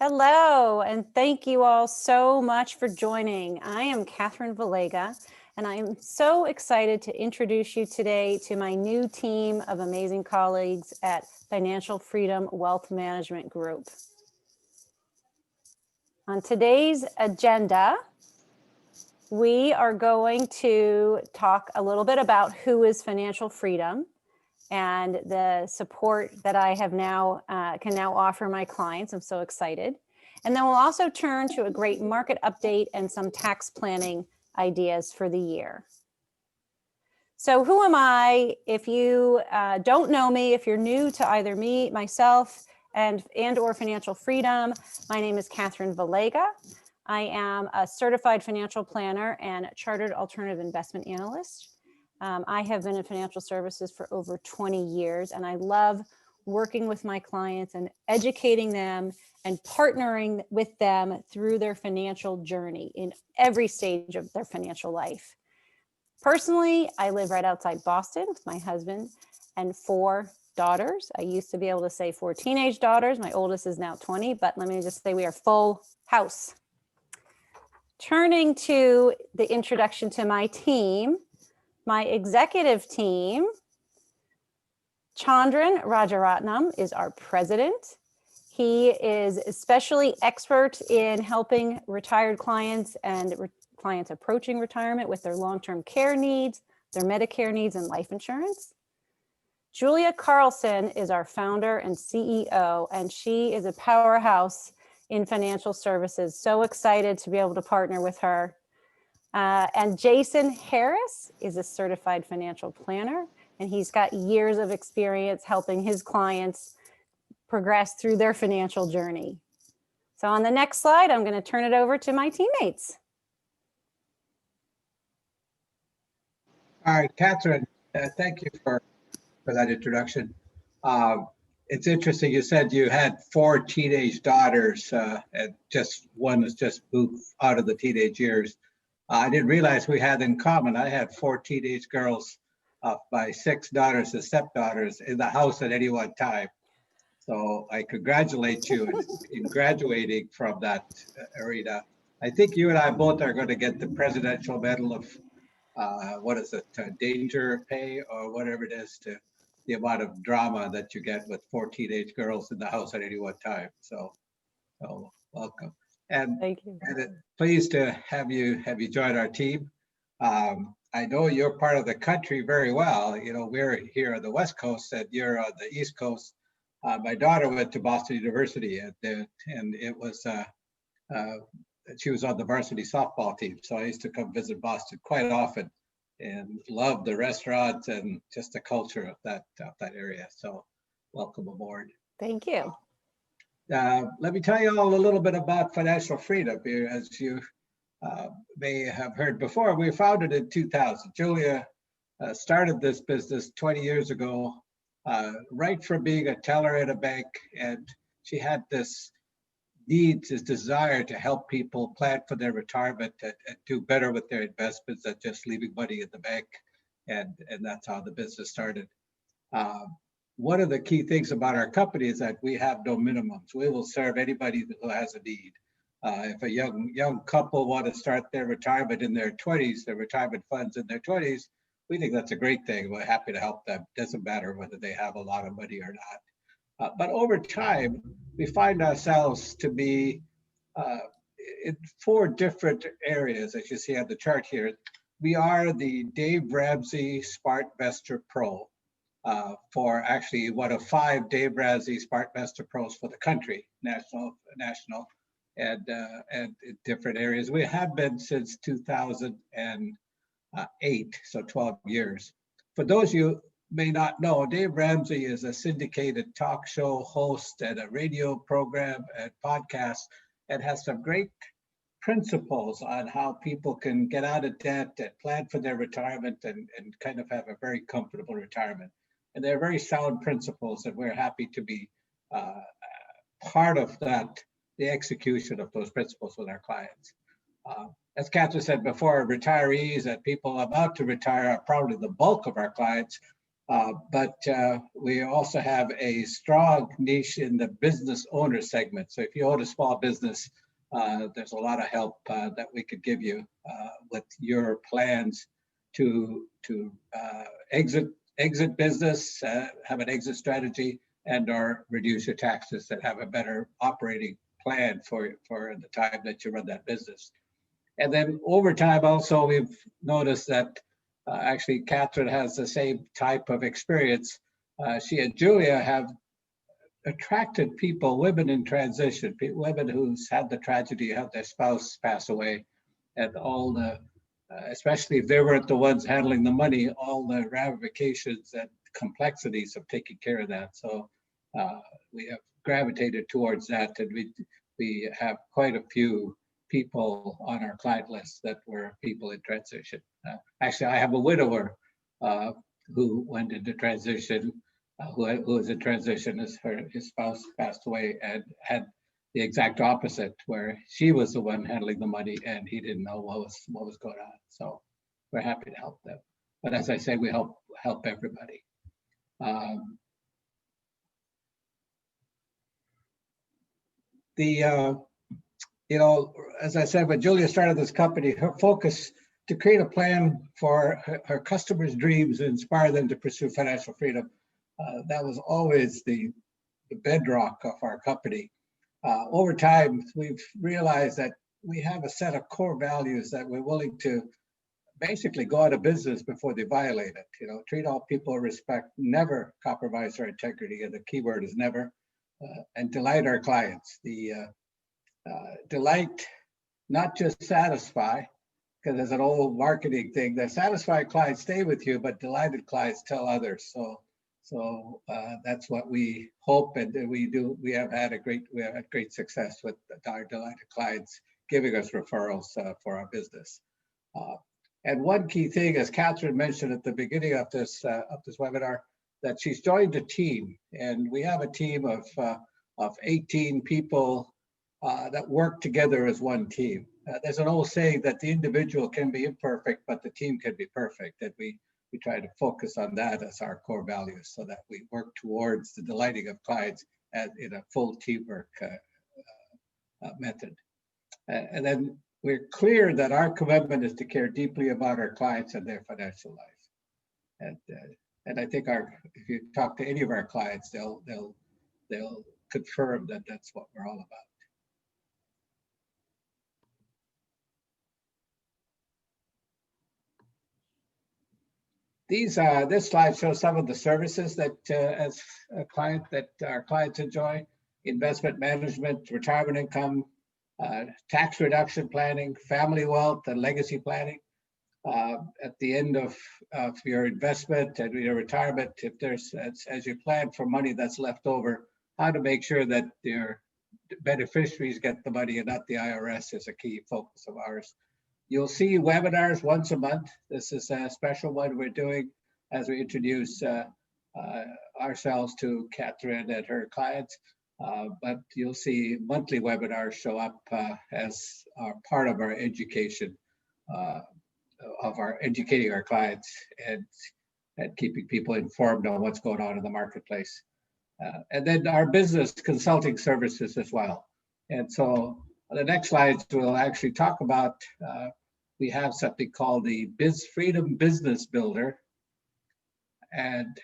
Hello, and thank you all so much for joining. I am Catherine Valega, and I am so excited to introduce you today to my new team of amazing colleagues at Financial Freedom Wealth Management Group. On today's agenda, we are going to talk a little bit about who is Financial Freedom and the support that I have now can now offer my clients. I'm so excited. And then we'll also turn to a great market update and some tax planning ideas for the year. So who am I? If you don't know me, if you're new to either me, myself, and or Financial Freedom, my name is Catherine Valega. I am a certified financial planner and chartered alternative investment analyst. I have been in financial services for over 20 years, and I love working with my clients and educating them and partnering with them through their financial journey in every stage of their financial life. Personally, I live right outside Boston with my husband and 4 daughters. I used to be able to say 4 teenage daughters. My oldest is now 20, but let me just say we are full house. Turning to the introduction to my team, my executive team, Chandran Rajaratnam is our president. He is especially expert in helping retired clients and clients approaching retirement with their long-term care needs, their Medicare needs, and life insurance. Julia Carlson is our founder and CEO, and she is a powerhouse in financial services. So excited to be able to partner with her. And Jason Harris is a certified financial planner, and he's got years of experience helping his clients progress through their financial journey. So on the next slide, I'm going to turn it over to my teammates. All right, Catherine, thank you for that introduction. It's interesting, you said you had 4 teenage daughters, and just one was just moved out of the teenage years. I didn't realize we had in common. I had 4 teenage girls, my 6 daughters and stepdaughters in the house at any one time. So I congratulate you in graduating from that arena. I think you and I both are going to get the Presidential Medal of, what is it, danger pay or whatever it is, to the amount of drama that you get with 4 teenage girls in the house at any one time. So welcome. And thank you. And pleased to have you join our team. I know you're part of the country very well. You know, we're here on the West Coast and you're on the East Coast. My daughter went to Boston University and it was, she was on the varsity softball team. So I used to come visit Boston quite often and love the restaurants and just the culture of that area. So welcome aboard. Thank you. Let me tell you all a little bit about Financial Freedom. As you may have heard before, we were founded in 2000. Julia started this business 20 years ago, right from being a teller at a bank. And she had this need, this desire to help people plan for their retirement and do better with their investments than just leaving money in the bank. And that's how the business started. One of the key things about our company is that we have no minimums. We will serve anybody who has a need. If a young couple want to start their retirement in their 20s, their retirement funds in their 20s, we think that's a great thing. We're happy to help them. Doesn't matter whether they have a lot of money or not. But over time, we find ourselves to be in 4 different areas, as you see on the chart here. We are the Dave Ramsey SmartVestor Pro. For actually one of 5 Dave Ramsey SmartVestor Pros for the country, national, and in different areas. We have been since 2008, so 12 years. For those of you who may not know, Dave Ramsey is a syndicated talk show host and a radio program and podcast, and has some great principles on how people can get out of debt and plan for their retirement and kind of have a very comfortable retirement. And they're very sound principles, and we're happy to be part of that, the execution of those principles with our clients. As Catherine said before, retirees and people about to retire are probably the bulk of our clients. But we also have a strong niche in the business owner segment. So if you own a small business, there's a lot of help that we could give you with your plans to exit business, have an exit strategy, and/or reduce your taxes, that have a better operating plan for the time that you run that business. And then over time, also, we've noticed that actually Catherine has the same type of experience. She and Julia have attracted people, women in transition, women who's had the tragedy, had their spouse pass away, and all the, especially if they weren't the ones handling the money, all the ramifications and complexities of taking care of that. So we have gravitated towards that, and we have quite a few people on our client list that were people in transition. Actually, I have a widower who went into transition, who was in transition as his spouse passed away, and had the exact opposite, where she was the one handling the money and he didn't know what was going on. So we're happy to help them. But as I say, we help everybody. You know, as I said, when Julia started this company, her focus to create a plan for her customers' dreams and inspire them to pursue financial freedom. That was always the bedrock of our company. Over time, we've realized that we have a set of core values that we're willing to basically go out of business before they violate it. You know, treat all people with respect, never compromise our integrity, and the key word is never, and delight our clients. Delight, not just satisfy, because there's an old marketing thing that satisfied clients stay with you, but delighted clients tell others. So that's what we hope, and we do. We have had great success with our delighted clients giving us referrals for our business. And one key thing, as Catherine mentioned at the beginning of this webinar, that she's joined a team, and we have a team of 18 people that work together as one team. There's an old saying that the individual can be imperfect, but the team can be perfect. And we try to focus on that as our core values, so that we work towards the delighting of clients in a full teamwork method. And then we're clear that our commitment is to care deeply about our clients and their financial life. And I think if you talk to any of our clients, they'll confirm that that's what we're all about. This slide shows some of the services that our clients enjoy: investment management, retirement income, tax reduction planning, family wealth, and legacy planning. At the end of your investment and your retirement, if there's, as you plan for money that's left over, how to make sure that your beneficiaries get the money and not the IRS is a key focus of ours. You'll see webinars once a month. This is a special one we're doing as we introduce ourselves to Catherine and her clients. But you'll see monthly webinars show up as part of our education, of our educating our clients and keeping people informed on what's going on in the marketplace. And then our business consulting services as well. And so on the next slides, we'll actually talk about, we have something called the Freedom Business Builder and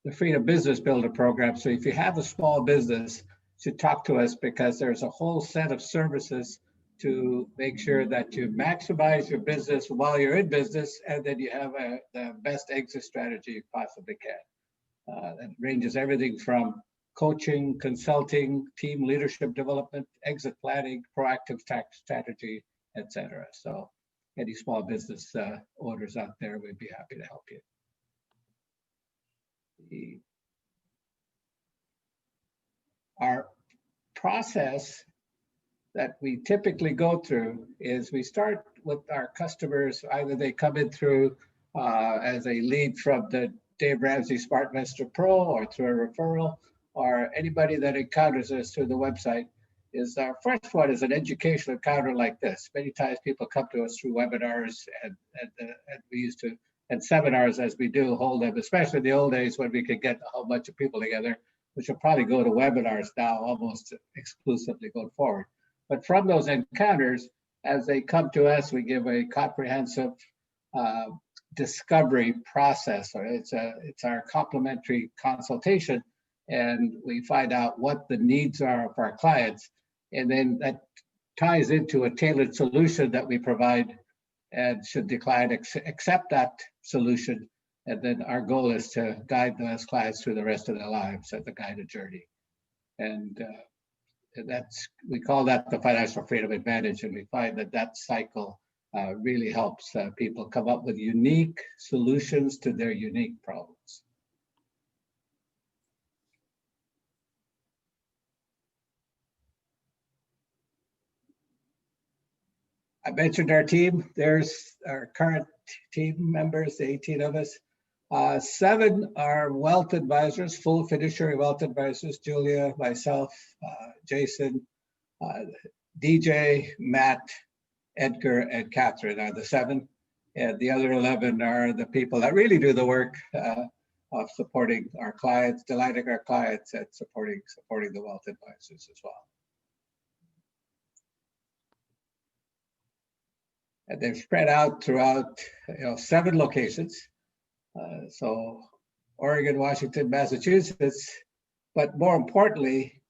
the Freedom Business Builder program. So if you have a small business, you should talk to us, because there's a whole set of services to make sure that you maximize your business while you're in business, and then you have the best exit strategy you possibly can. That ranges everything from coaching, consulting, team leadership development, exit planning, proactive tax strategy, etc. So any small business owners out there, we'd be happy to help you. Our process that we typically go through is we start with our customers. Either they come in through as a lead from the Dave Ramsey SmartMaster Pro, or through a referral, or anybody that encounters us through the website. Is our first one is an educational encounter like this. Many times people come to us through webinars, and we used to and seminars as we do hold them, especially in the old days when we could get a whole bunch of people together, which will probably go to webinars now almost exclusively going forward. But from those encounters, as they come to us, we give a comprehensive discovery process, or it's our complimentary consultation, and we find out what the needs are of our clients, and then that ties into a tailored solution that we provide, and should the client accept that solution, and then our goal is to guide those clients through the rest of their lives as a guided journey. And we call that the financial freedom advantage, and we find that cycle really helps people come up with unique solutions to their unique problems. I mentioned our team. There's our current team members, the 18 of us. 7 are wealth advisors, full fiduciary wealth advisors: Julia, myself, Jason, DJ, Matt, Edgar, and Catherine are the 7. And the other 11 are the people that really do the work of supporting our clients, delighting our clients, and supporting the wealth advisors as well. And they're spread out throughout 7 locations. So Oregon, Washington, Massachusetts, but more importantly,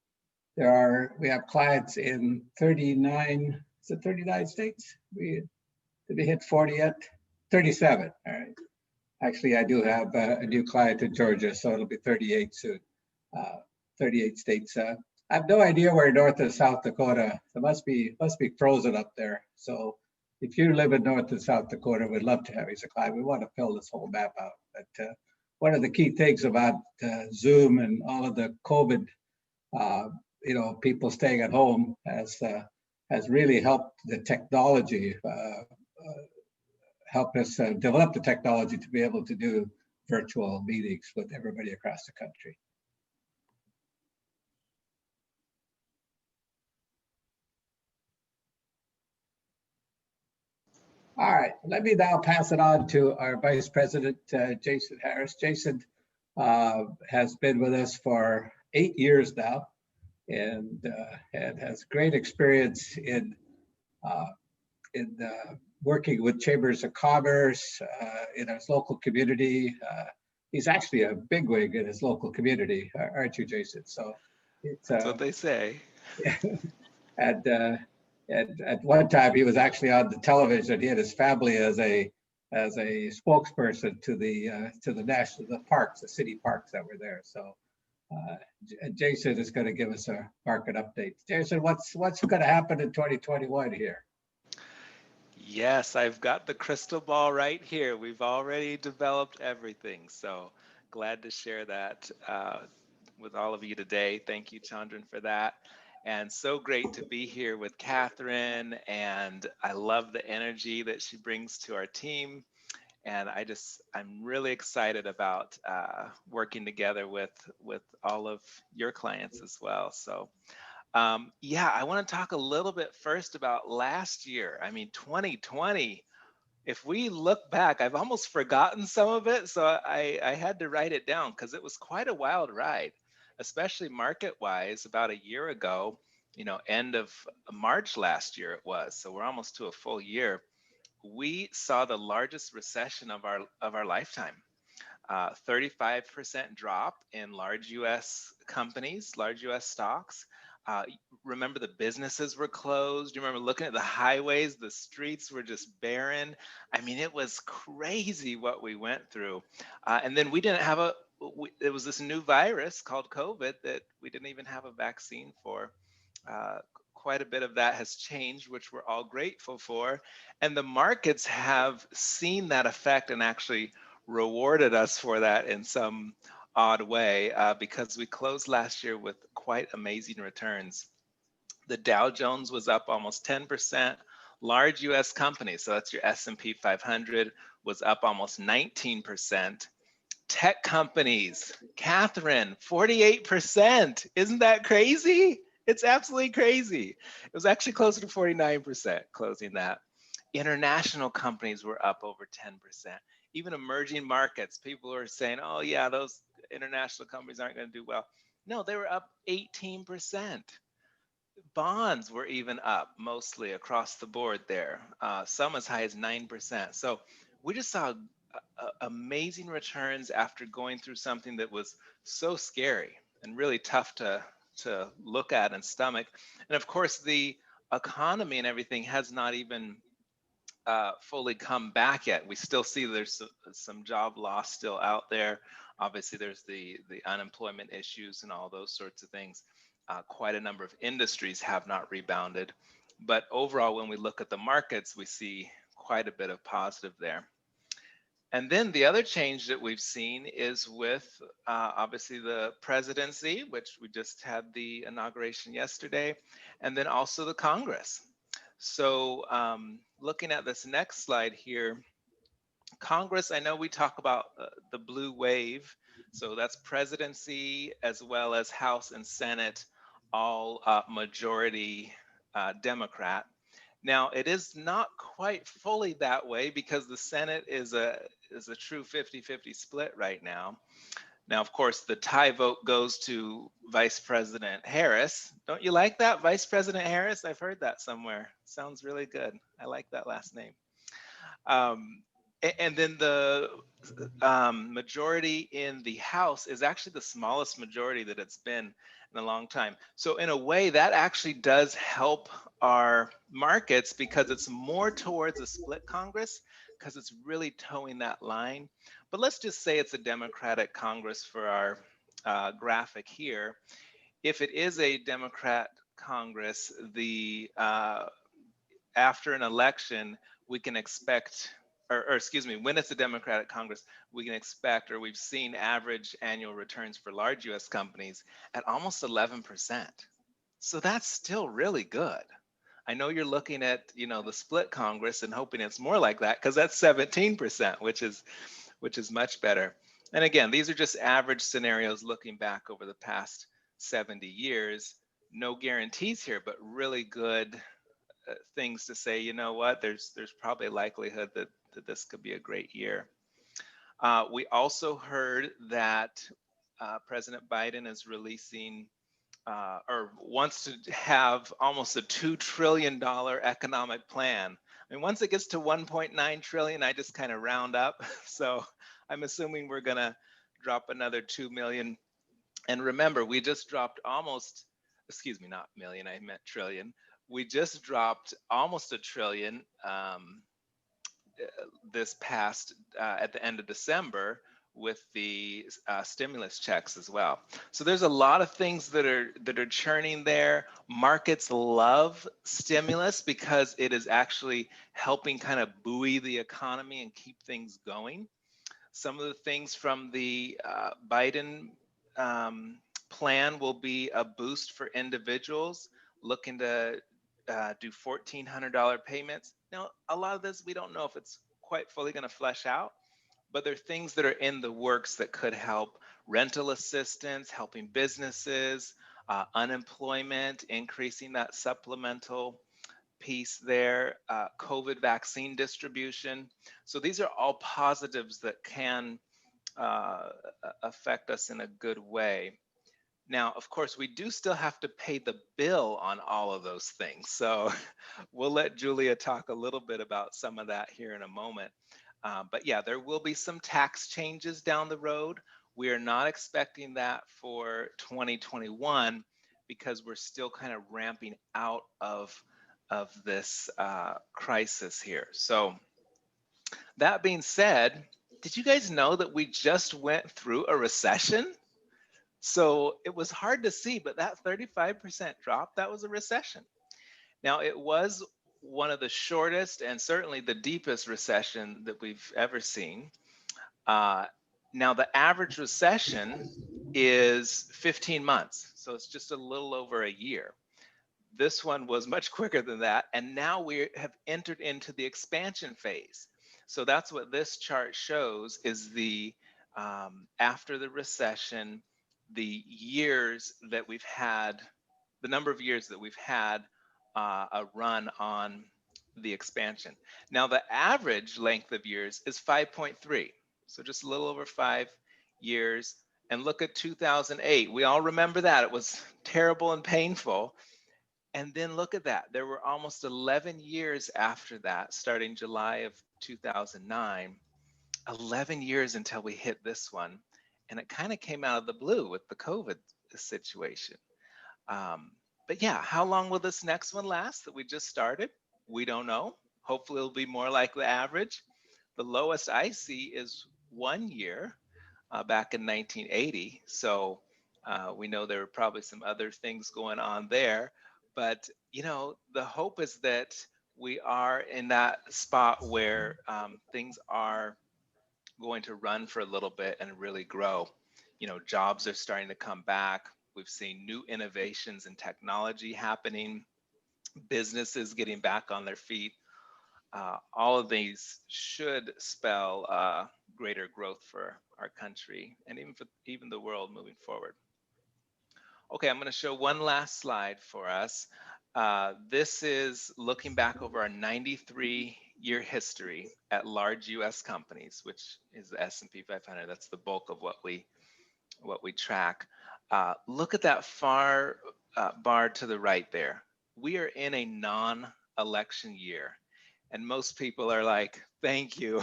we have clients in 39, is it 39 states? Did we hit 40 yet? 37, all right. Actually, I do have a new client in Georgia, so it'll be 38 soon. 38 states. I have no idea where North and South Dakota, it must be frozen up there. So if you live in North and South Dakota, we'd love to have you as a client. We want to fill this whole map out. But one of the key things about Zoom and all of the COVID, people staying at home has really helped the technology, helped us develop the technology to be able to do virtual meetings with everybody across the country. All right, let me now pass it on to our Vice President, Jason Harris. Jason has been with us for 8 years now, and has great experience in working with chambers of commerce in his local community. He's actually a bigwig in his local community, aren't you, Jason? So that's what they say. And at one time, he was actually on the television. He had his family as a spokesperson to the parks, the city parks that were there. So Jason is going to give us a market update. Jason, what's going to happen in 2021 here? Yes, I've got the crystal ball right here. We've already developed everything. So glad to share that with all of you today. Thank you, Chandran, for that. And so great to be here with Catherine. And I love the energy that she brings to our team. And I'm really excited about working together with all of your clients as well. So I want to talk a little bit first about last year. I mean, 2020, if we look back, I've almost forgotten some of it. So I had to write it down because it was quite a wild ride, especially market-wise. About a year ago, end of March last year it was. So we're almost to a full year. We saw the largest recession of our lifetime. 35% drop in large U.S. companies, large U.S. stocks. Remember, the businesses were closed. You remember looking at the highways, the streets were just barren. I mean, it was crazy what we went through. And then we didn't have it was this new virus called COVID that we didn't even have a vaccine for. Quite a bit of that has changed, which we're all grateful for. And the markets have seen that effect and actually rewarded us for that in some odd way, because we closed last year with quite amazing returns. The Dow Jones was up almost 10%. Large US companies, so that's your S&P 500, was up almost 19%. Tech companies, Catherine, 48%. Isn't that crazy? It's absolutely crazy. It was actually closer to 49% closing that. International companies were up over 10%. even emerging markets, people are saying, oh yeah, those international companies aren't going to do well. No, they were up 18%. Bonds were even up mostly across the board there, some as high as 9%. So we just saw amazing returns after going through something that was so scary and really tough to look at and stomach. And of course, the economy and everything has not even fully come back yet. We still see there's some job loss still out there. Obviously, there's the unemployment issues and all those sorts of things. Quite a number of industries have not rebounded. But overall, when we look at the markets, we see quite a bit of positive there. And then the other change that we've seen is with obviously the presidency, which we just had the inauguration yesterday, and then also the Congress. So looking at this next slide here, Congress, I know we talk about the blue wave. So that's presidency as well as House and Senate, all majority Democrat. Now, it is not quite fully that way because the Senate is a true 50-50 split right now. Now, of course, the tie vote goes to Vice President Harris. Don't you like that, Vice President Harris? I've heard that somewhere. Sounds really good. I like that last name. And then the majority in the House is actually the smallest majority that it's been in a long time. So in a way, that actually does help our markets because it's more towards a split Congress because it's really towing that line. But let's just say it's a Democratic Congress for our graphic here. If it is a Democrat Congress, the after an election, we can expect, or excuse me, when it's a Democratic Congress, we can expect, or we've seen average annual returns for large US companies at almost 11%. So that's still really good. I know you're looking at, you know, the split Congress and hoping it's more like that because that's 17%, which is much better. And again, these are just average scenarios looking back over the past 70 years. No guarantees here, but really good things to say, you know what, there's probably a likelihood that this could be a great year. We also heard that President Biden is releasing or wants to have almost a $2 trillion economic plan. I mean, once it gets to 1.9 trillion, I just kind of round up. So I'm assuming we're gonna drop another 2 million. And remember, we just dropped almost, excuse me, not million, I meant trillion. We just dropped almost $1 trillion this past at the end of December with the stimulus checks as well. So there's a lot of things that are churning there. Markets love stimulus because it is actually helping kind of buoy the economy and keep things going. Some of the things from the Biden plan will be a boost for individuals looking to do $1,400 payments. Now, a lot of this, we don't know if it's quite fully going to flesh out, but there are things that are in the works that could help. Rental assistance, helping businesses, unemployment, increasing that supplemental piece there, COVID vaccine distribution. So these are all positives that can affect us in a good way. Now, of course, we do still have to pay the bill on all of those things. So we'll let Julia talk a little bit about some of that here in a moment. But yeah, there will be some tax changes down the road. We are not expecting that for 2021 because we're still kind of ramping out of this crisis here. So that being said, did you guys know that we just went through a recession? So it was hard to see, but that 35% drop, that was a recession. Now, it was one of the shortest and certainly the deepest recession that we've ever seen. Now, the average recession is 15 months, so it's just a little over a year. This one was much quicker than that, and now we have entered into the expansion phase. So that's what this chart shows is the after the recession, the years that we've had, the number of years that we've had a run on the expansion. Now, the average length of years is 5.3, so just a little over 5 years. And look at 2008. We all remember that. It was terrible and painful. And then look at that. There were almost 11 years after that, starting July of 2009, 11 years until we hit this one. And it kind of came out of the blue with the COVID situation. But yeah, how long will this next one last that we just started? We don't know. Hopefully it'll be more like the average. The lowest I see is 1 year back in 1980. So we know there were probably some other things going on there. But, you know, the hope is that we are in that spot where things are going to run for a little bit and really grow. You know, jobs are starting to come back. We've seen new innovations in technology happening, businesses getting back on their feet. All of these should spell greater growth for our country and even for the world moving forward. Okay, I'm going to show one last slide for us. This is looking back over our 93-year history at large U.S. companies, which is the S&P 500. That's the bulk of what we track. Look at that far bar to the right there. We are in a non-election year. And most people are like, thank you.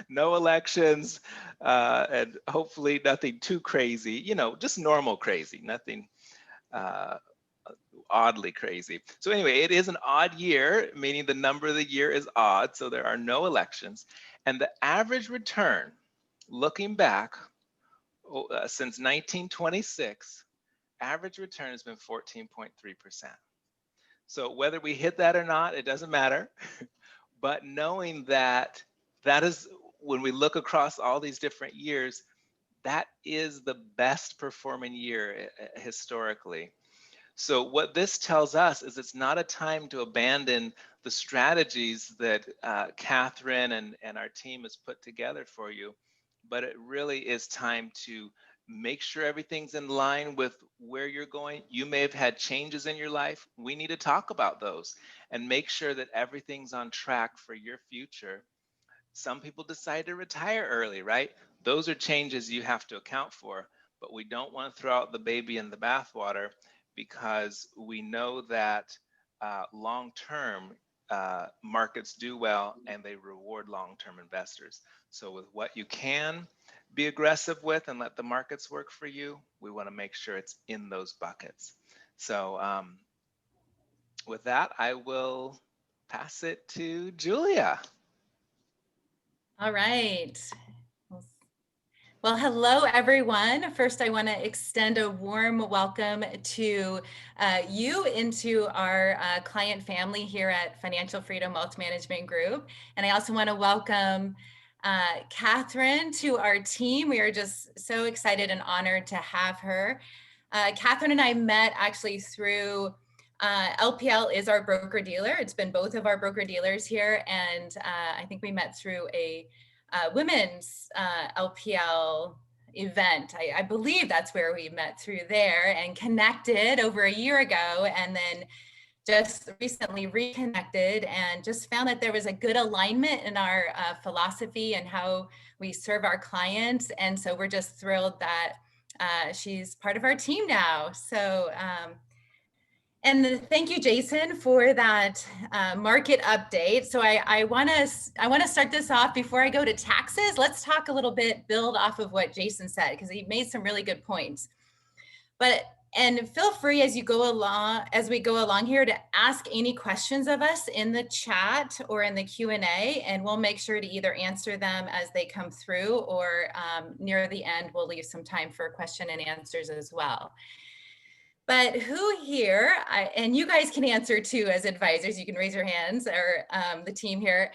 No elections, and hopefully nothing too crazy, you know, just normal crazy, nothing oddly crazy. So anyway, it is an odd year, meaning the number of the year is odd, so there are no elections. And the average return, looking back, since 1926, average return has been 14.3%. So whether we hit that or not, it doesn't matter. But knowing that that is, when we look across all these different years, that is the best performing year historically. So what this tells us is it's not a time to abandon the strategies that Catherine and our team has put together for you, but it really is time to make sure everything's in line with where you're going. You may have had changes in your life. We need to talk about those and make sure that everything's on track for your future. Some people decide to retire early, right? Those are changes you have to account for, but we don't want to throw out the baby in the bathwater, because we know that long-term markets do well and they reward long-term investors. So with what you can be aggressive with and let the markets work for you, we want to make sure it's in those buckets. So with that, I will pass it to Julia. All right. Well, hello, everyone. First, I want to extend a warm welcome to you into our client family here at Financial Freedom Wealth Management Group. And I also want to welcome Catherine to our team. We are just so excited and honored to have her. Catherine and I met actually through LPL is our broker dealer. It's been both of our broker dealers here. And I think we met through a women's LPL event. I believe that's where we met through there and connected over a year ago, and then just recently reconnected and just found that there was a good alignment in our philosophy and how we serve our clients. And so we're just thrilled that she's part of our team now. So and thank you, Jason, for that market update. So I want to start this off before I go to taxes. Let's talk a little bit, build off of what Jason said, because he made some really good points. And feel free as we go along here to ask any questions of us in the chat or in the Q&A, and we'll make sure to either answer them as they come through, or near the end, we'll leave some time for question and answers as well. But who here, and you guys can answer too as advisors, you can raise your hands, or the team here,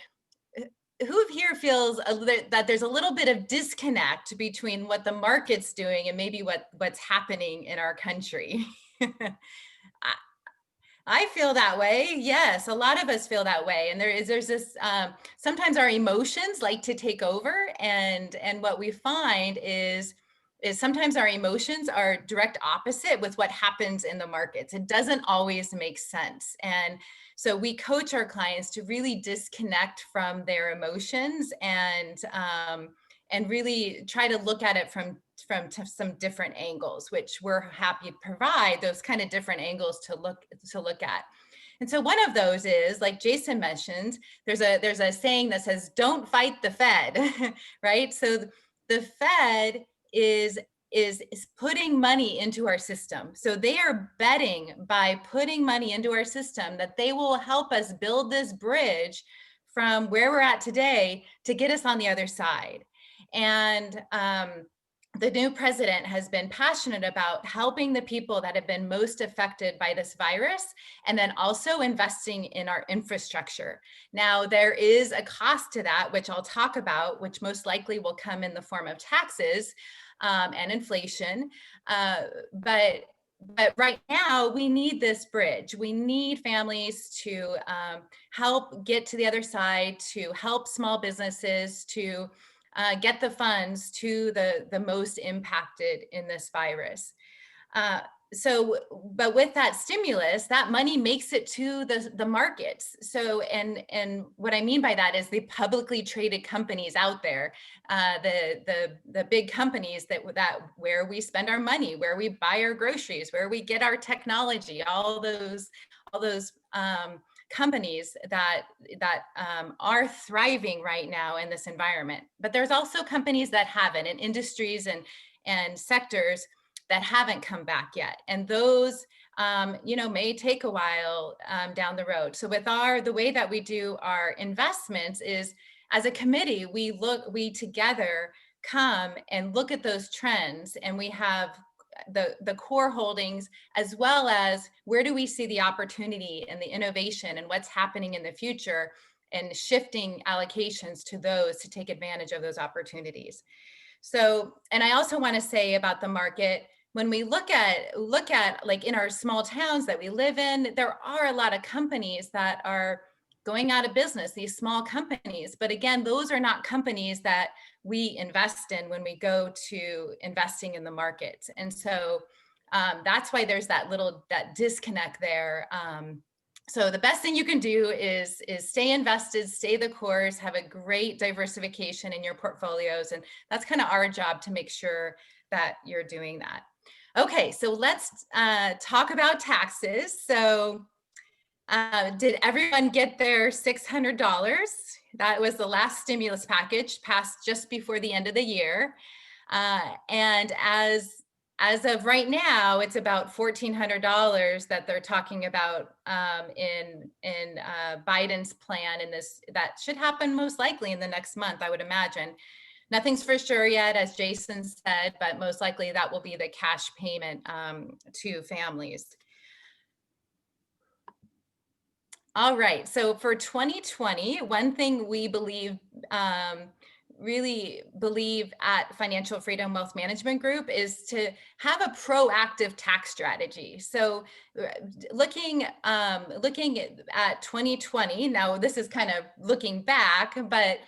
who here feels that there's a little bit of disconnect between what the market's doing and maybe what's happening in our country? I feel that way. Yes, a lot of us feel that way. And there's this, sometimes our emotions like to take over, and what we find is is sometimes our emotions are direct opposite with what happens in the markets. It doesn't always make sense. And so we coach our clients to really disconnect from their emotions and really try to look at it from some different angles, which we're happy to provide those kind of different angles to look at. And so one of those is, like Jason mentioned, there's a saying that says, "Don't fight the Fed," right? So the Fed is putting money into our system. So they are betting by putting money into our system that they will help us build this bridge from where we're at today to get us on the other side. And the new president has been passionate about helping the people that have been most affected by this virus, and then also investing in our infrastructure. Now, there is a cost to that, which I'll talk about, which most likely will come in the form of taxes and inflation. But right now, we need this bridge. We need families to help get to the other side, to help small businesses, to get the funds to the most impacted in this virus. But with that stimulus, that money makes it to the markets. So, and what I mean by that is the publicly traded companies out there, the big companies that where we spend our money, where we buy our groceries, where we get our technology, all those companies that are thriving right now in this environment. But there's also companies that haven't, and industries and sectors that haven't come back yet. And those, may take a while down the road. So with the way that we do our investments is, as a committee, we together come and look at those trends, and we have the core holdings, as well as where do we see the opportunity and the innovation and what's happening in the future, and shifting allocations to those to take advantage of those opportunities. So, and I also want to say about the market, when we look at like in our small towns that we live in, there are a lot of companies that are going out of business, these small companies. But again, those are not companies that we invest in when we go to investing in the markets. And so that's why there's that disconnect there. So the best thing you can do is stay invested, stay the course, have a great diversification in your portfolios. And that's kind of our job to make sure that you're doing that. Okay, so let's talk about taxes. So did everyone get their $600? That was the last stimulus package passed just before the end of the year. And as of right now, it's about $1,400 that they're talking about in Biden's plan. And that should happen most likely in the next month, I would imagine. Nothing's for sure yet, as Jason said, but most likely that will be the cash payment to families. All right, so for 2020, one thing we really believe at Financial Freedom Wealth Management Group is to have a proactive tax strategy. So looking at 2020, now this is kind of looking back, but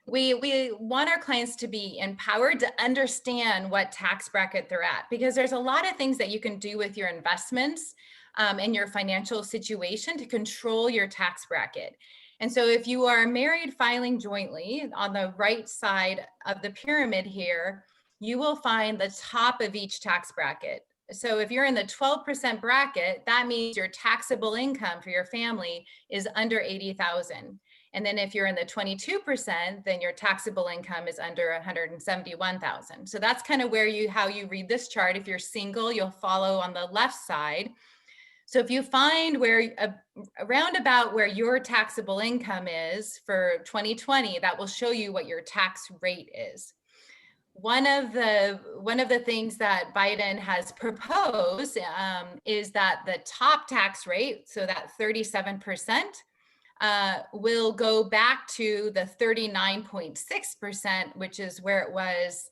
we want our clients to be empowered to understand what tax bracket they're at, because there's a lot of things that you can do with your investments and your financial situation to control your tax bracket. And so if you are married filing jointly, on the right side of the pyramid here, you will find the top of each tax bracket. So if you're in the 12% bracket, that means your taxable income for your family is under $80,000. And then if you're in the 22%, then your taxable income is under $171,000. So that's kind of how you read this chart. If you're single, you'll follow on the left side. So if you find around about where your taxable income is for 2020, that will show you what your tax rate is. One of the things that Biden has proposed is that the top tax rate, so that 37%, will go back to the 39.6%, which is where it was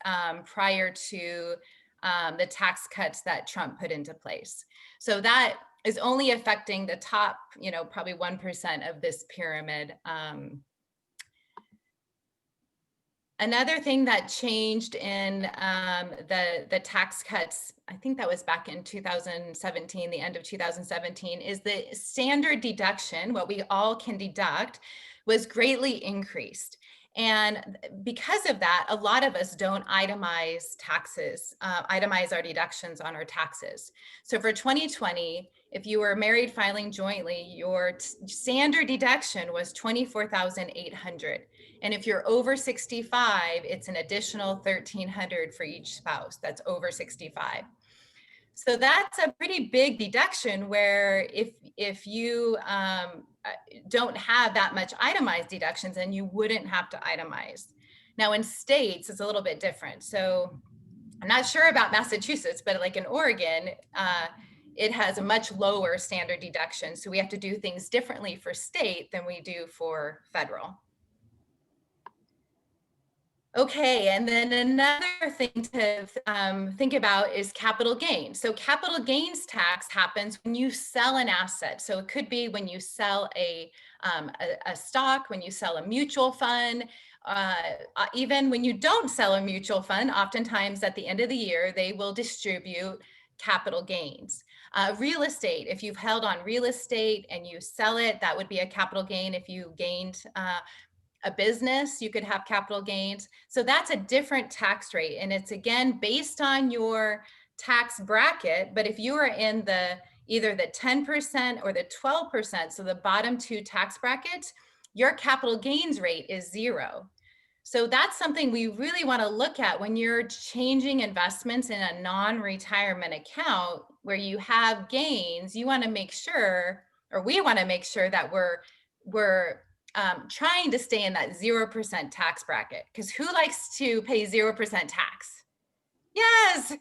prior to the tax cuts that Trump put into place. So that is only affecting the top, probably 1% of this pyramid. Another thing that changed in the tax cuts, I think that was back in 2017, the end of 2017, is the standard deduction, what we all can deduct, was greatly increased. And because of that, a lot of us don't itemize taxes, itemize our deductions on our taxes. So for 2020, if you were married filing jointly, your standard deduction was $24,800. And if you're over 65, it's an additional $1,300 for each spouse that's over 65. So that's a pretty big deduction, where if you don't have that much itemized deductions, then you wouldn't have to itemize. Now in states, it's a little bit different. So I'm not sure about Massachusetts, but like in Oregon, it has a much lower standard deduction. So we have to do things differently for state than we do for federal. Okay, and then another thing to think about is capital gains. So capital gains tax happens when you sell an asset. So it could be when you sell a stock, when you sell a mutual fund, even when you don't sell a mutual fund. Oftentimes at the end of the year, they will distribute capital gains. Real estate, if you've held on real estate and you sell it, that would be a capital gain. If you gained a business, you could have capital gains. So that's a different tax rate. And it's again, based on your tax bracket. But if you are in either the 10% or the 12%, so the bottom two tax brackets, your capital gains rate is 0. So that's something we really want to look at when you're changing investments in a non-retirement account where you have gains. You want to make sure, or we want to make sure, that we're trying to stay in that 0% tax bracket, because who likes to pay 0% tax? Yes.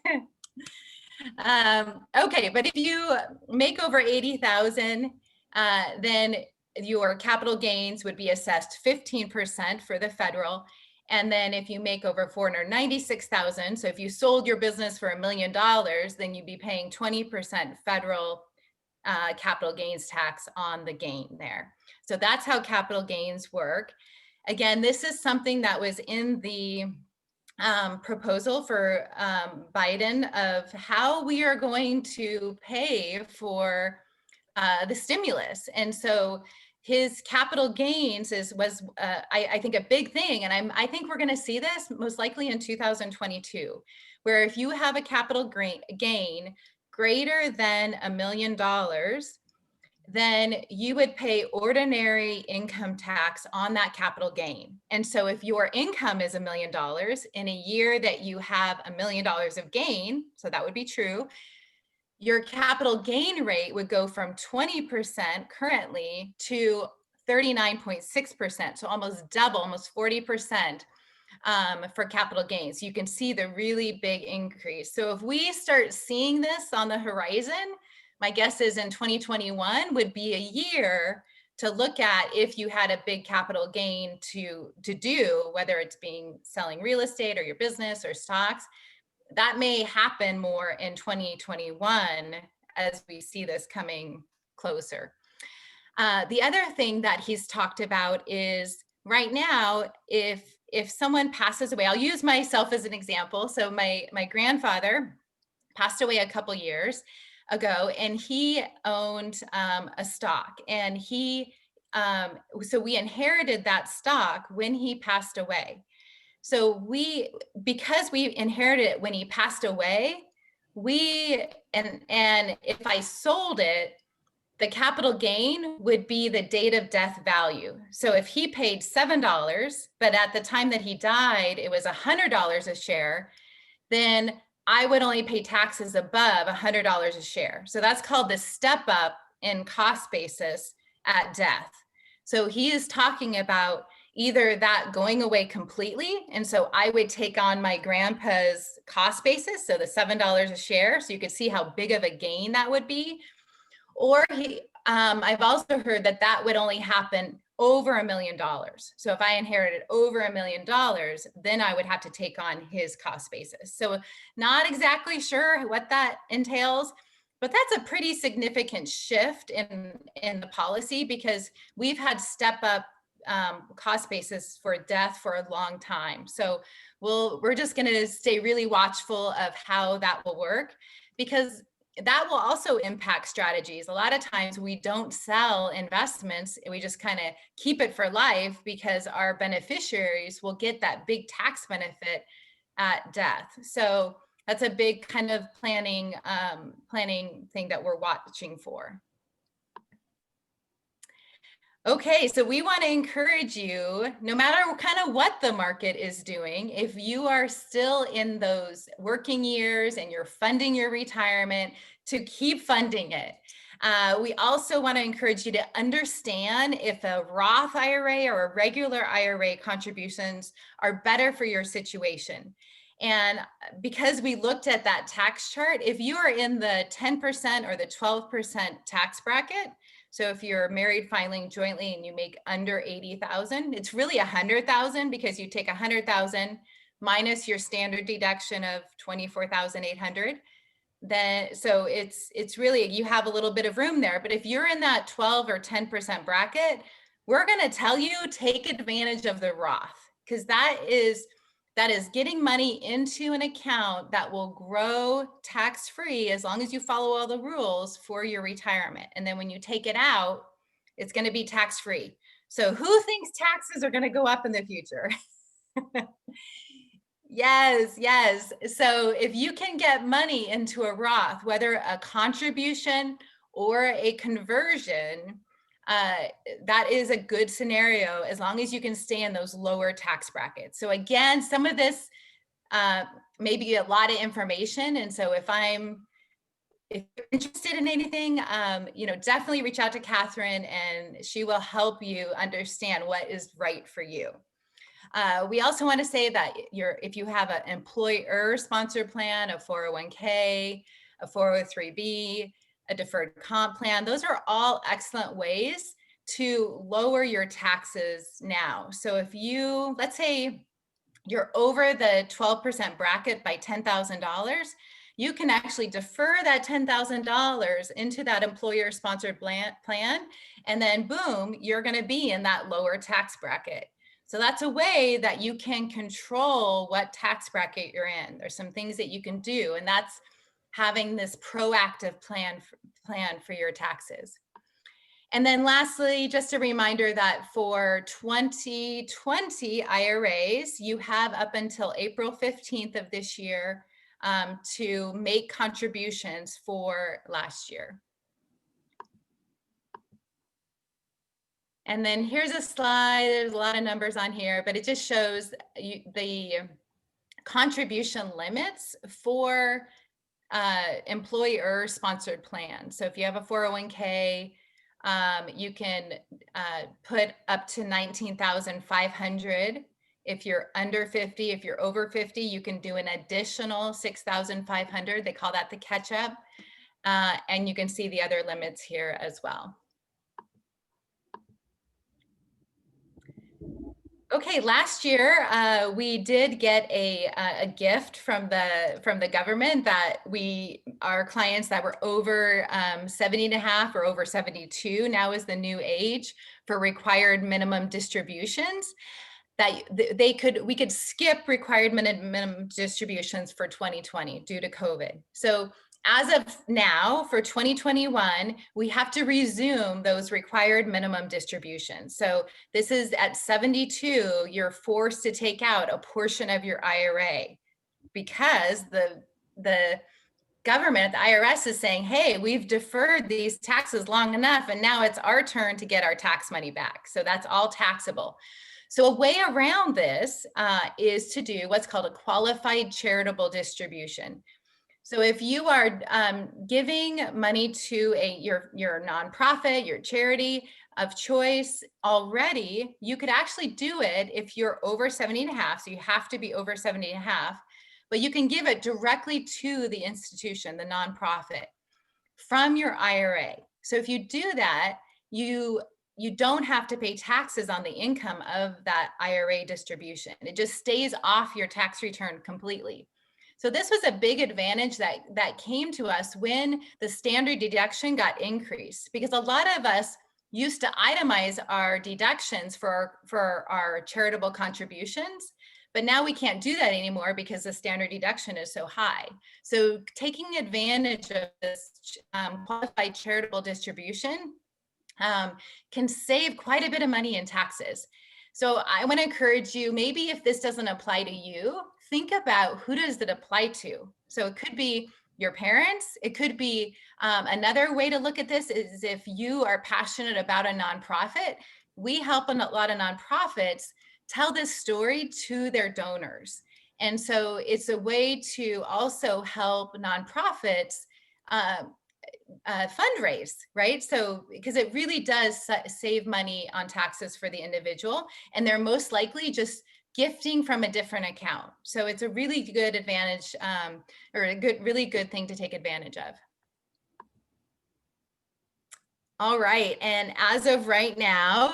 Okay, but if you make over 80,000, then your capital gains would be assessed 15% for the federal. And then if you make over 496,000, so if you sold your business for $1 million, then you'd be paying 20% federal capital gains tax on the gain there. So that's how capital gains work. Again, this is something that was in the proposal for Biden of how we are going to pay for the stimulus. And so his capital gains was I think a big thing. And I think we're going to see this most likely in 2022, where if you have a capital gain greater than $1 million, then you would pay ordinary income tax on that capital gain. And so if your income is $1 million in a year that you have $1 million of gain, so that would be true, your capital gain rate would go from 20% currently to 39.6%. So almost double, almost 40% for capital gains. You can see the really big increase. So if we start seeing this on the horizon, my guess is in 2021 would be a year to look at if you had a big capital gain to do, whether it's selling real estate or your business or stocks. That may happen more in 2021 as we see this coming closer. The other thing that he's talked about is right now, if someone passes away, I'll use myself as an example. So my grandfather passed away a couple years ago, and he owned a stock, and so we inherited that stock when he passed away. So because we inherited it when he passed away, and if I sold it, the capital gain would be the date of death value. So if he paid $7, but at the time that he died, it was $100 a share, then I would only pay taxes above $100 a share. So that's called the step up in cost basis at death. So he is talking about either that going away completely. And so I would take on my grandpa's cost basis, so the $7 a share. So you could see how big of a gain that would be. Or I've also heard that would only happen over $1 million. So if I inherited over $1 million, then I would have to take on his cost basis. So not exactly sure what that entails, but that's a pretty significant shift in the policy, because we've had step up cost basis for death for a long time. So we're just going to stay really watchful of how that will work, because that will also impact strategies. A lot of times we don't sell investments, we just kind of keep it for life because our beneficiaries will get that big tax benefit at death. So that's a big kind of planning thing that we're watching for. Okay, so we want to encourage you, no matter kind of what the market is doing, if you are still in those working years and you're funding your retirement, to keep funding it. We also want to encourage you to understand if a Roth IRA or a regular IRA contributions are better for your situation. And because we looked at that tax chart, if you are in the 10% or the 12% tax bracket, so if you're married filing jointly and you make under 80,000, it's really 100,000, because you take 100,000 minus your standard deduction of 24,800. Then, so it's really, you have a little bit of room there. But if you're in that 12 or 10% bracket, we're going to tell you, take advantage of the Roth, because that is getting money into an account that will grow tax-free as long as you follow all the rules for your retirement. And then when you take it out, it's going to be tax-free. So who thinks taxes are going to go up in the future? Yes, yes. So if you can get money into a Roth, whether a contribution or a conversion, that is a good scenario as long as you can stay in those lower tax brackets. So again, some of this may be a lot of information. And so if you're interested in anything, definitely reach out to Catherine and she will help you understand what is right for you. We also want to say that if you have an employer sponsored plan, a 401k, a 403b, a deferred comp plan, those are all excellent ways to lower your taxes now. So if let's say you're over the 12% bracket by $10,000, you can actually defer that $10,000 into that employer sponsored plan, and then boom, you're going to be in that lower tax bracket. So that's a way that you can control what tax bracket you're in. There's some things that you can do, and that's having this proactive plan for your taxes. And then lastly, just a reminder that for 2020 IRAs, you have up until April 15th of this year to make contributions for last year. And then here's a slide. There's a lot of numbers on here, but it just shows the contribution limits for employer sponsored plans. So if you have a 401k, you can put up to 19,500. If you're under 50, if you're over 50, you can do an additional 6,500. They call that the catch up. And you can see the other limits here as well. Okay, last year we did get a gift from the government that our clients that were over 70 and a half or over 72, now is the new age for required minimum distributions, that we could skip required minimum distributions for 2020 due to COVID. So as of now, for 2021, we have to resume those required minimum distributions. So this is at 72, you're forced to take out a portion of your IRA because the government, the IRS, is saying, hey, we've deferred these taxes long enough, and now it's our turn to get our tax money back. So that's all taxable. So a way around this is to do what's called a qualified charitable distribution. So if you are giving money to your nonprofit, your charity of choice already, you could actually do it if you're over 70 and a half. So you have to be over 70 and a half, but you can give it directly to the institution, the nonprofit, from your IRA. So if you do that, you don't have to pay taxes on the income of that IRA distribution. It just stays off your tax return completely. So this was a big advantage that came to us when the standard deduction got increased, because a lot of us used to itemize our deductions for our charitable contributions, but now we can't do that anymore because the standard deduction is so high. So taking advantage of this qualified charitable distribution can save quite a bit of money in taxes. So I want to encourage you, maybe if this doesn't apply to you, think about who does it apply to. So it could be your parents. It could be another way to look at this is if you are passionate about a nonprofit. We help a lot of nonprofits tell this story to their donors. And so it's a way to also help nonprofits fundraise, right? So, because it really does save money on taxes for the individual, and they're most likely just gifting from a different account. So it's a really good advantage, or a really good thing to take advantage of. All right, and as of right now,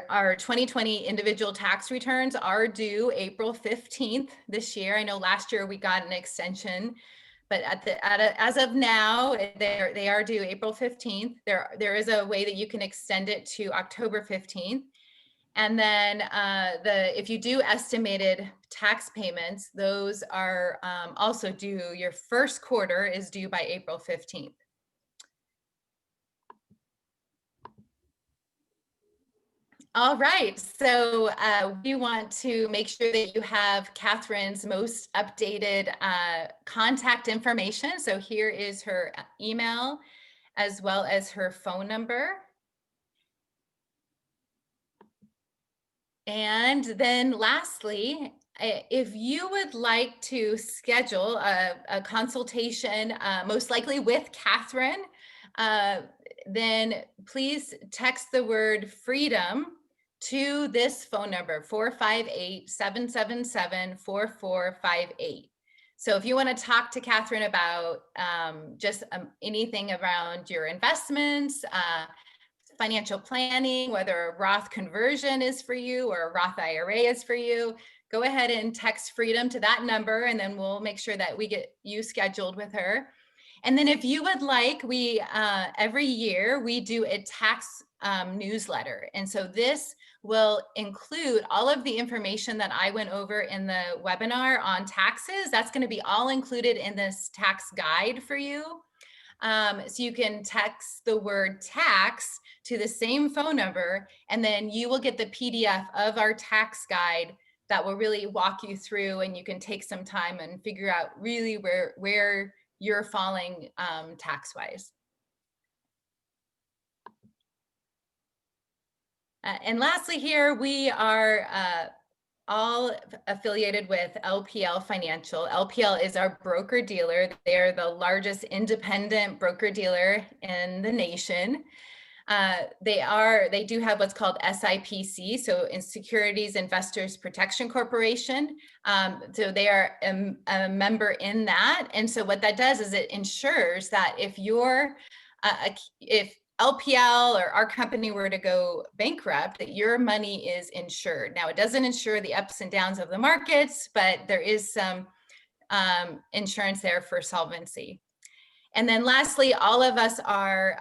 our 2020 individual tax returns are due April 15th this year. I know last year we got an extension, but as of now, they are due April 15th. There is a way that you can extend it to October 15th. And then if you do estimated tax payments, those are also due. Your first quarter is due by April 15th. All right, so we want to make sure that you have Catherine's most updated contact information. So here is her email as well as her phone number. And then lastly, if you would like to schedule a consultation, most likely with Catherine, then please text the word freedom to this phone number, 458-777-4458. So if you want to talk to Catherine about just anything around your investments, financial planning, whether a Roth conversion is for you or a Roth IRA is for you, go ahead and text freedom to that number, and then we'll make sure that we get you scheduled with her. And then if you would like, we every year we do a tax newsletter. And so this will include all of the information that I went over in the webinar on taxes. That's going to be all included in this tax guide for you. So you can text the word tax to the same phone number, and then you will get the PDF of our tax guide that will really walk you through, and you can take some time and figure out really where you're falling tax-wise. And lastly here, we are all affiliated with LPL Financial. LPL is our broker dealer. They're the largest independent broker dealer in the nation. They do have what's called SIPC, so in Securities Investors Protection Corporation. So they are a member in that. And so what that does is it ensures that if LPL or our company were to go bankrupt, that your money is insured. Now, it doesn't insure the ups and downs of the markets, but there is some insurance there for solvency. And then lastly, all of us are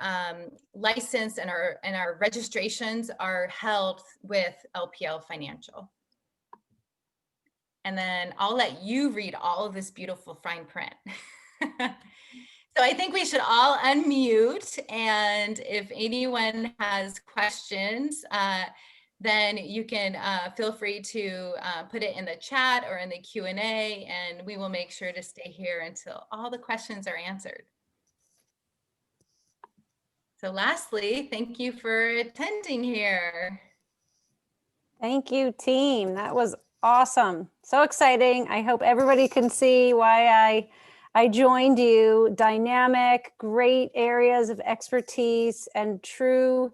licensed, and our registrations are held with LPL Financial. And then I'll let you read all of this beautiful fine print. So I think we should all unmute, and if anyone has questions, then you can feel free to put it in the chat or in the Q&A, and we will make sure to stay here until all the questions are answered. So lastly, thank you for attending here. Thank you, team. That was awesome. So exciting. I hope everybody can see why I joined you. Dynamic, great areas of expertise and true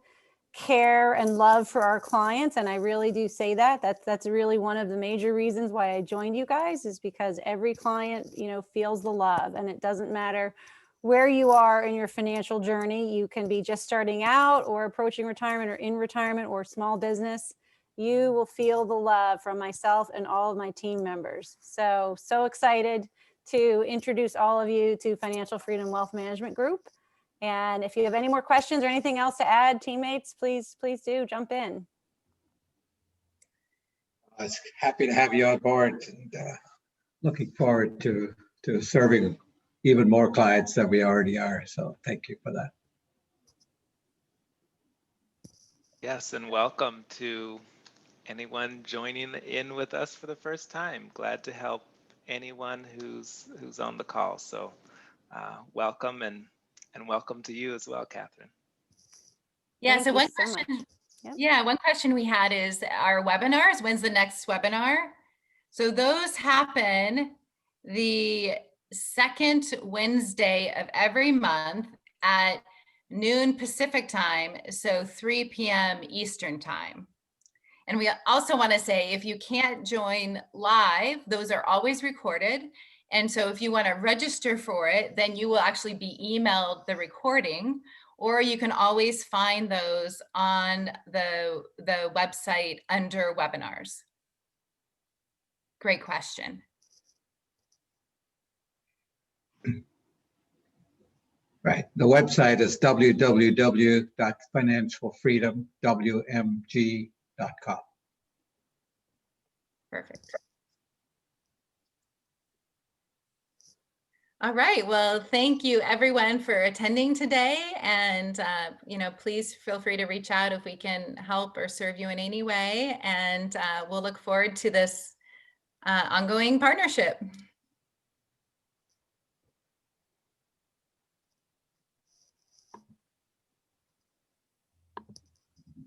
care and love for our clients. And I really do say that. That's really one of the major reasons why I joined you guys, is because every client, feels the love, and it doesn't matter where you are in your financial journey. You can be just starting out or approaching retirement or in retirement or small business. You will feel the love from myself and all of my team members. So excited to introduce all of you to Financial Freedom Wealth Management Group. And if you have any more questions or anything else to add, teammates, please do jump in. I was happy to have you on board, and looking forward to serving even more clients than we already are. So thank you for that. Yes, and welcome to anyone joining in with us for the first time. Glad to help anyone who's on the call. So welcome, and welcome to you as well, Catherine. Yeah, Thank so you one so much. question, Yep. yeah, one question we had is our webinars. When's the next webinar? So those happen the second Wednesday of every month at noon Pacific time, so 3 p.m. Eastern time. And we also want to say, if you can't join live, those are always recorded. And so if you want to register for it, then you will actually be emailed the recording, or you can always find those on the website under webinars. Great question. Right. The website is www.financialfreedomwmg.com. Perfect. All right. Well, thank you everyone for attending today. And, please feel free to reach out if we can help or serve you in any way. And we'll look forward to this ongoing partnership.